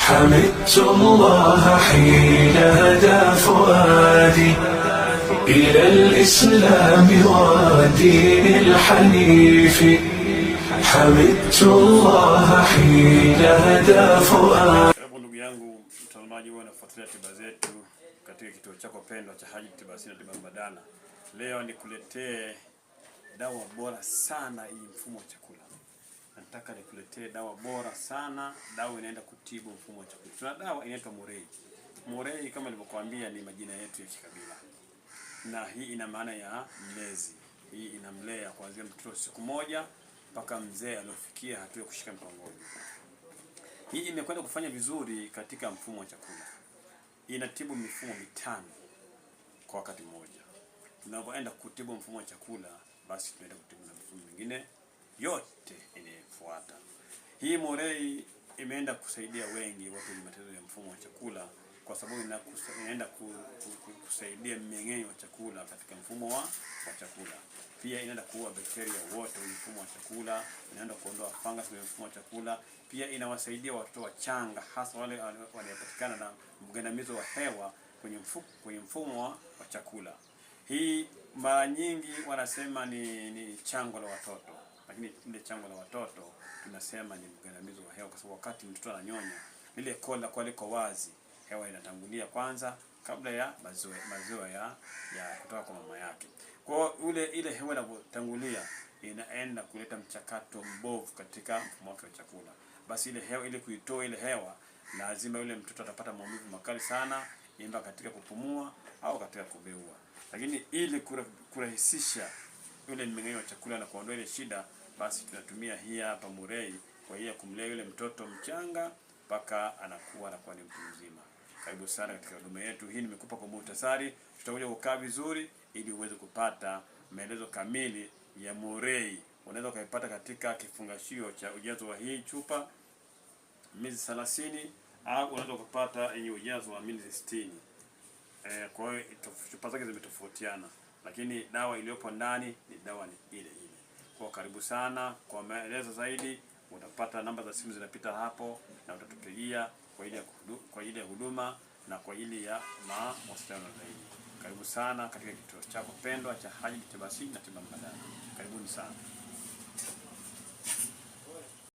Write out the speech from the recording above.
حمدت الله حين هدى فؤادي إلى الإسلام والدين الحنيف. حمدت الله حين هدى فؤادي. Ndugu yangu mtazamaji, wewe unafuatilia tiba zetu katika kituo chako pendwa cha Haji Tiba Asili na Tiba Mbadala. Leo nikuletee dawa bora sana hii mfumo wa chakula. Nataka nikuletee dawa bora sana, dawa inaenda kutibu mfumo wa chakula. Tuna dawa inaitwa Murei. Murei kama nilivyokuambia ni majina yetu ya kikabila. Na hii ina maana ya mlezi. Hii inamlea kuanzia mtoto siku moja mpaka mzee aliyofikia hatua ya kushika mkongojo. Hii imekwenda kufanya vizuri katika mfumo wa chakula. Inatibu mifumo mitano kwa wakati mmoja. Tunapoenda kutibu mfumo wa chakula, basi tunaenda kutibu na mifumo mingine yote inayofuata. Hii Murei imeenda kusaidia wengi watu wenye matatizo ya mfumo wa chakula, kwa sababu inaenda kusaidia mmeng'enyo wa chakula katika mfumo wa chakula. Pia inaenda kuua bakteria wote kwenye mfumo wa chakula, inaenda kuondoa fungus kwenye mfumo wa chakula. Pia inawasaidia watoto wachanga, hasa wale wanaopatikana na mgandamizo wa hewa kwenye mfumo wa chakula. Hii mara nyingi wanasema ni chango la watoto, lakini ile chango la watoto tunasema ni mgandamizo wa hewa, kwa sababu wakati mtoto ananyonya ile kola kwa liko wazi, hewa inatangulia kwanza kabla ya maziwa ya kutoka kwa mama yake. Kwa ile hewa inapotangulia inaenda kuleta mchakato mbovu katika mfumo wa chakula. Basi ile hewa, ili kuitoa ile hewa, lazima yule mtoto atapata maumivu makali sana, imba katika kupumua au katika kubeua. Lakini ili kurahisisha yule mmeng'enyo wa chakula na kuondoa ile shida, basi tunatumia hii hapa Murei kwa hiyo kumlea yule mtoto mchanga mpaka anakuwa ni mtu mzima. Karibu sana katika huduma yetu hii. Nimekupa kwa muhtasari, tutakuja kukaa vizuri ili uweze kupata maelezo kamili ya Murei. Unaweza kuipata katika kifungashio cha ujazo wa hii chupa milizi 30, au unaweza kupata yenye ujazo wa milizi 60. Kwa hiyo chupa zake zimetofautiana, lakini dawa iliyopo ndani ni dawa ile ile. Kwa karibu sana. Kwa maelezo zaidi utapata namba za simu zinapita hapo, na utatupigia kwa ajili ya huduma na kwa ajili ya mawasiliano zaidi. Karibu sana katika kituo chako pendwa cha Haji Tiba Asili na Tiba Mbadala. Karibuni sana.